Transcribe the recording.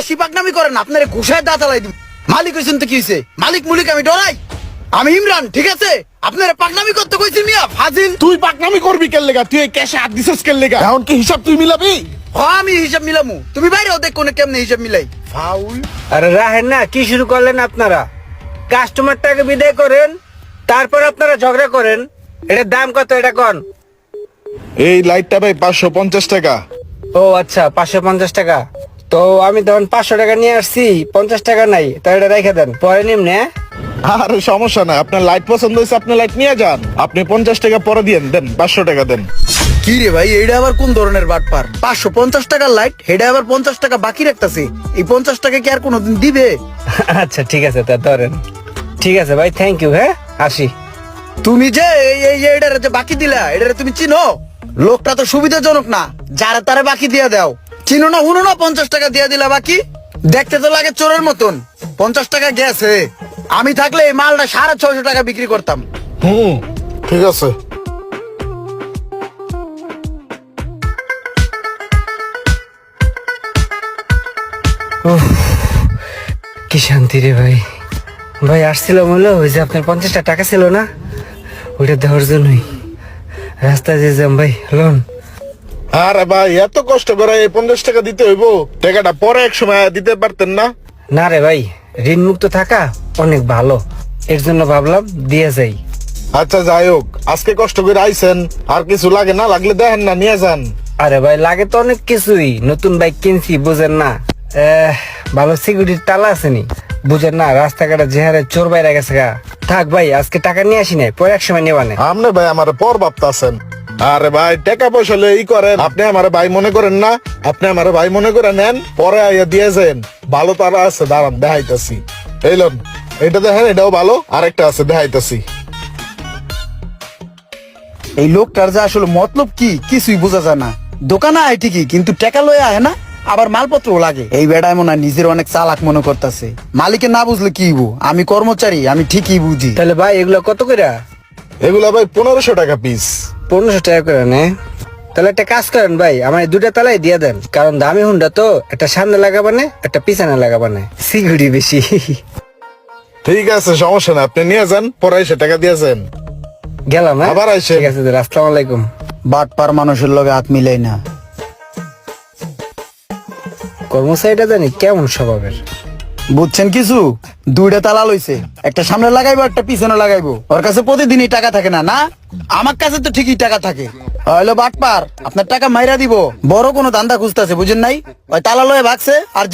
বেশি পাকনামি করেন, আপনার ঘুষায় দাঁতালাই দিব। মালিক হইছেন তো কি হইছে? মালিক মুলিক আমি ডরাই? আমি ইমরান, ঠিক আছে? আপনারা পাকনামি করতে কইছি মিয়া, ফাজিল। তুই পাকনামি করবি কেন লেগা? তুই এই ক্যাশে হাত দিছিস কেন লেগা? এখন কি হিসাব তুই মিলাবি? আমি হিসাব মিলামু, তুমি বাইরেও দেখ কোনে কেমনে হিসাব মিলাই। ফাউল। আরে রাহেন না, কি শুরু করলেন আপনারা? কাস্টমারটাকে বিদায় করেন, তারপর আপনারা ঝগড়া করেন। এটার দাম কত এটা কোন? এই লাইটটা ভাই 550 টাকা। ও আচ্ছা, 550 টাকা। তো আমি তখন 500 টাকা নিয়ে আসছি, 50 টাকা নাই, তো এটা রেখে দেন, পরে নিমনে। আরে সমস্যা নাই, আপনার লাইট পছন্দ হয়েছে আপনি লাইট নিয়ে যান। আপনি 50 টাকা পরে দিয়েন, দেন 500 টাকা দেন। কি রে ভাই, এইটা আবার কোন ধরনের বাটপার? 550 টাকার লাইট, হেডা আবার 50 টাকা বাকি রাখতাছে। এই 50 টাকা কি আর কোনোদিন দিবে? আচ্ছা ঠিক আছে, তা ধরেন। ঠিক আছে ভাই, থ্যাংক ইউ। হ্যাঁ, আসি। তুমি যে এটারে যে বাকি দিলা, এটারে তুমি চিনো? লোকটা তো সুবিধাজনক না, যারা তারে বাকি দিয়ে দাও। চিনো না, হুনো না, 50 টাকা দিয়ে দিলা বাকি। দেখতে তো লাগে চোরের মতন। 50 টাকা গেছে। আমি থাকলে এই মালটা 650 টাকা বিক্রি করতাম। ঠিক আছে। কি শান্তি রে ভাই। ভাই আসছিলাম হলো, ওই যে আপনার 50 টাকা ছিল না, ওইটা দেওয়ার জন্যই। রাস্তায় যে যাম ভাই, লোন। আরে ভাই এত কষ্ট করে এই 50 টাকা দিতে হইব? টাকাটা পরে এক সময় দিতে পারতেন না? না রে ভাই, ঋণ মুক্ত থাকা অনেক ভালো, এর জন্য ভাবলাম দিয়ে যাই। আচ্ছা যাই হোক, আজকে কষ্ট করে আইছেন, আর কিছু লাগে না, লাগলে দেখেন না নিয়ে যান। আরে ভাই লাগে তো অনেক কিছুই, নতুন বাইক কিনছি বুঝেন না। ভালো সিকিউরিটির তালা আসেনি, বুঝেন না, রাস্তাঘাটে যে হারে চোর বাইরে গেছে গা। থাক ভাই, আজকে টাকা নিয়ে আসি নাই, পরে এক সময় নেওয়া নেই। আপনি ভাই আমার পর ভাবতাছেন। আরে ভাই টাকা পয়সা হলে ই করেন, আপনি আমার ভাই মনে করেন না? আপনি আমার ভাই মনে করে নেন, পরে আইয়া দিয়ে যান। ভালো তারা আছে, দাঁড়ান দেখাইতাছি। এই লোন, এটা দেখেন, এটাও ভালো, আরেকটা আছে দেখাইতাছি। এই লোকটার যে আসলে মতলব কি কিছুই বোঝা যায় না। দোকানে আয় ঠিকই, কিন্তু টাকা লয়ে আয় না, আবার মালপত্রও লাগে। এই বেড়ায় মনে হয় নিজের অনেক চালাক মনে করতেছে। মালিকে না বুঝলে কি হইবো? আমি কর্মচারী, আমি ঠিকই বুঝি। তাহলে ভাই এগুলো কত করে? এগুলা ভাই 1500 টাকা পিস। 1500 টাকা করে নে। তাহলে একটা কাজ করেন ভাই, আমার এই দুটা তালাই দিয়ে দেন, কারণ দামি হুন্ডা তো, একটা সামনে লাগাবানে, একটা পিছনে লাগাবানে, সিকিউরিটি বেশি। ঠিক আছে, সমস্যা না, আপনি নিয়ে যান, পরে এসে টাকা দিয়ে যান। গেলাম, হ্যাঁ? আবার আইসেন। ঠিক আছে, আসসালামু আলাইকুম। বাটপার মানুষের লগে হাত মিলাই না। কর্মচারীটা জানি কেমন স্বভাবের। বুঝছেন কিছু? দুইটা তালা লইছে, একটা সামনে লাগাইবো, একটা পিছনে লাগাইবো। ওর কাছে প্রতিদিনই টাকা থাকে না? না, আমার কাছে তো ঠিকই টাকা থাকে। হইলো বাটপার, আপনার টাকা মাইরা দিব। বড় কোনো ধান্দা খুঁজতেছে, বুঝেন নাই? ওই তালা লয়ে ভাগছে আর জীবন